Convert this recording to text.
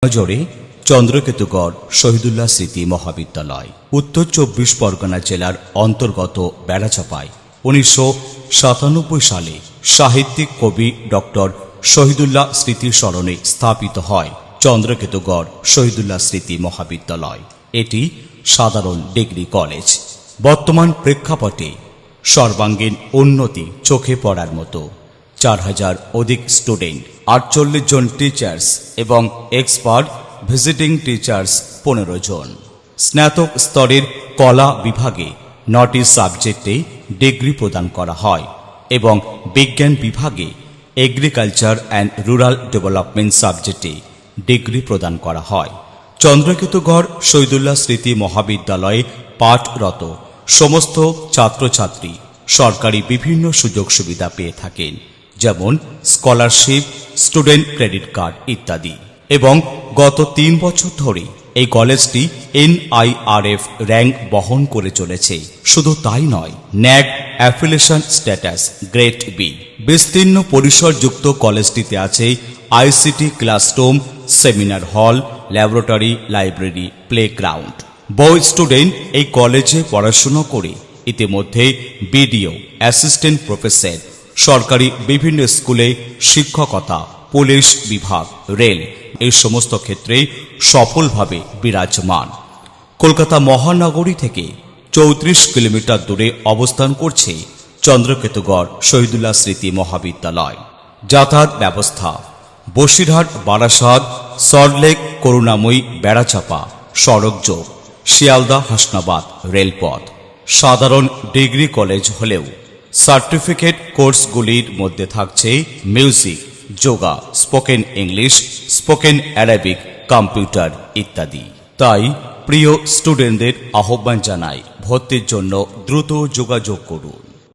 নজরে চন্দ্রকেতুগড় শহীদুল্লাহ স্মৃতি মহাবিদ্যালয় উত্তর ২৪ পরগনা জেলার অন্তর্গত বেড়াচাঁপায় ১৯৯৭ সালে সাহিত্যিক কবি ডক্টর শহীদুল্লাহ স্মৃতির স্মরণে স্থাপিত হয় চন্দ্রকেতুগড় শহীদুল্লাহ স্মৃতি মহাবিদ্যালয়। এটি সাধারণ ডিগ্রি কলেজ। বর্তমান প্রেক্ষাপটে সর্বাঙ্গীন উন্নতি চোখে পড়ার মতো। ৪,০০০ অধিক স্টুডেন্ট, ৪৮ জন টিচার্স এবং এক্সপার্ট ভিজিটিং টিচার্স ১৫ জন। স্নাতক স্তরের কলা বিভাগে ৯টি সাবজেক্টে ডিগ্রি প্রদান করা হয় এবং বিজ্ঞান বিভাগে এগ্রিকালচার অ্যান্ড রুরাল ডেভেলপমেন্ট সাবজেক্টে ডিগ্রি প্রদান করা হয়। চন্দ্রকেতুগড় শহীদুল্লাহ স্মৃতি মহাবিদ্যালয়ে পাঠরত সমস্ত ছাত্রছাত্রী সরকারি বিভিন্ন সুযোগ সুবিধা পেয়ে থাকেন, যেমন স্কলারশিপ, স্টুডেন্ট ক্রেডিট কার্ড ইত্যাদি। এবং গত ৩ বছর ধরে এই কলেজটি NIRF র্যাঙ্ক বহন করে চলেছে। শুধু তাই নয়, ন্যাক অ্যাফিলিয়েশন স্ট্যাটাস গ্রেড বি। বিস্তীর্ণ পরিসরযুক্ত কলেজটিতে আছে ICT classroom, seminar hall, laboratory, library, playground. বহু স্টুডেন্ট এই কলেজে পড়াশোনা করে ইতিমধ্যে BDO, অ্যাসিস্ট্যান্ট প্রফেসর, সরকারি বিভিন্ন স্কুলে শিক্ষকতা, পুলিশ বিভাগ, রেল এই সমস্ত ক্ষেত্রে সফলভাবে বিরাজমান। কলকাতা মহানগরী থেকে ৩৪ কিলোমিটার দূরে অবস্থান করছে চন্দ্রকেতুগড় শহীদুল্লাহ স্মৃতি মহাবিদ্যালয়। যাতায়াত ব্যবস্থা: বসিরহাট, বারাসাত, সল্টলেক, করুণাময়ী, বেড়াচাঁপা সড়ক যোগ, শিয়ালদা, হাসনাবাদ রেলপথ। সাধারণ ডিগ্রি কলেজ হলেও সার্টিফিকেট কোর্সগুলির মধ্যে থাকছে music, yoga, spoken English, spoken Arabic, computer ইত্যাদি। তাই প্রিয় স্টুডেন্টদের আহ্বান জানাই, ভর্তির জন্য দ্রুত যোগাযোগ করুন।